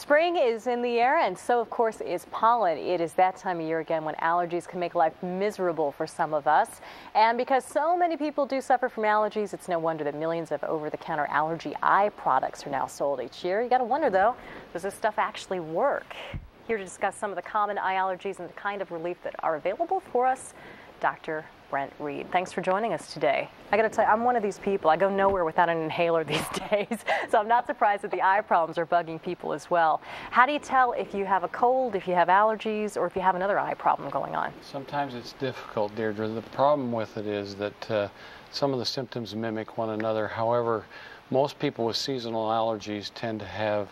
Spring is in the air, and so, of course, is pollen. It is that time of year again when allergies can make life miserable for some of us. And because so many people do suffer from allergies, it's no wonder that millions of over-the-counter allergy eye products are now sold each year. You got to wonder, though, does this stuff actually work? Here to discuss some of the common eye allergies and the kind of relief that are available for us, Dr. Brent. Thanks for joining us today. I got to tell you, I'm one of these people. I go nowhere without an inhaler these days, so I'm not surprised that the eye problems are bugging people as well. How do you tell if you have a cold, if you have allergies, or if you have another eye problem going on? Sometimes it's difficult, Deirdre. The problem with it is that some of the symptoms mimic one another. However, most people with seasonal allergies tend to have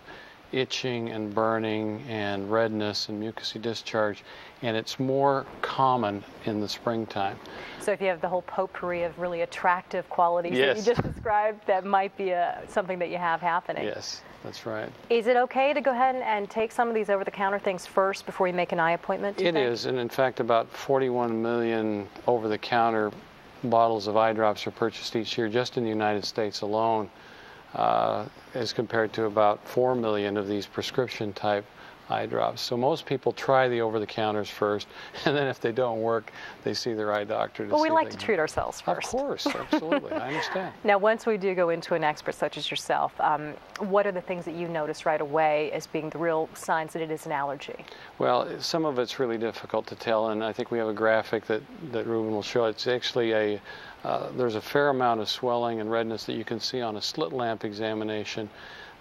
itching and burning and redness and mucousy discharge, and it's more common in the springtime. So if you have the whole potpourri of really attractive qualities Yes. that you just described, that might be something that you have happening. Yes, that's right. Is it okay to go ahead and take some of these over-the-counter things first before you make an eye appointment? It is, and in fact about 41 million over-the-counter bottles of eye drops are purchased each year just in the United States alone, as compared to about 4 million of these prescription type eye drops. So most people try the over-the-counters first, and then if they don't work, they see their eye doctor. Well, we like to treat ourselves first. Of course, absolutely, I understand. Now, once we do go into an expert such as yourself, what are the things that you notice right away as being the real signs that it is an allergy? Well, some of it's really difficult to tell, and I think we have a graphic that Ruben will show. It's actually there's a fair amount of swelling and redness that you can see on a slit lamp examination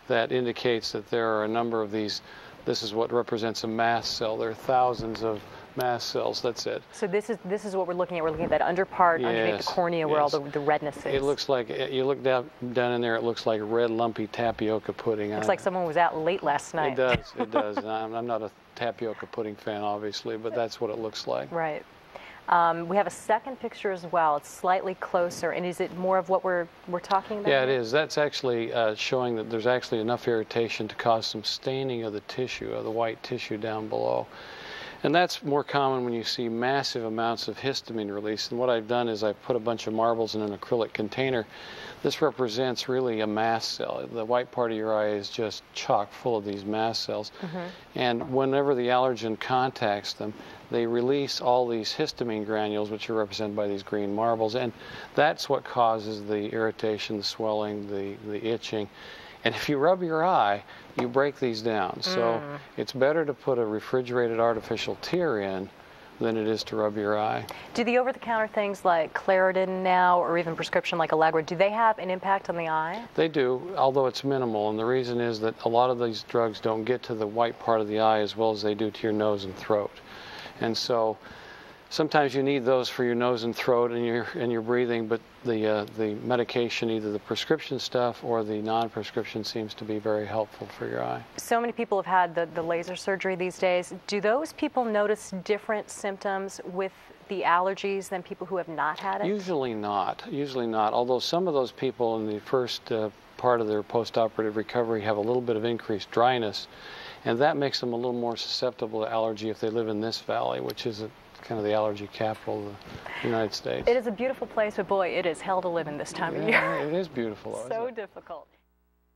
that indicates that there are a number of these. This is what represents a mast cell. There are thousands of mast cells. That's it. So this is what we're looking at. We're looking at that under part underneath the cornea where all the redness is. It looks like, you look down in there, it looks like red lumpy tapioca pudding. Looks like someone was out late last night. It does, it does. And I'm not a tapioca pudding fan, obviously, but that's what it looks like. Right. We have a second picture as well. It's slightly closer, and is it more of what we're talking about? Yeah, it is. That's actually showing that there's actually enough irritation to cause some staining of the tissue, of the white tissue down below. And that's more common when you see massive amounts of histamine release. And what I've done is I've put a bunch of marbles in an acrylic container. This represents really a mast cell. The white part of your eye is just chock full of these mast cells. And whenever the allergen contacts them, they release all these histamine granules, which are represented by these green marbles. And that's what causes the irritation, the swelling, the itching. And if you rub your eye, you break these down. So it's better to put a refrigerated artificial tear in than it is to rub your eye. Do the over-the-counter things like Claritin now, or even prescription like Allegra, do they have an impact on the eye? They do, although it's minimal. And the reason is that a lot of these drugs don't get to the white part of the eye as well as they do to your nose and throat. And so sometimes you need those for your nose and throat and your breathing, but the medication, either the prescription stuff or the non-prescription, seems to be very helpful for your eye. So many people have had the laser surgery these days. Do those people notice different symptoms with the allergies than people who have not had it? Usually not. Usually not. Although some of those people in the first part of their post-operative recovery have a little bit of increased dryness, and that makes them a little more susceptible to allergy if they live in this valley, which is kind of the allergy capital of the United States. It is a beautiful place, but boy, it is hell to live in this time of year. It is beautiful. So difficult.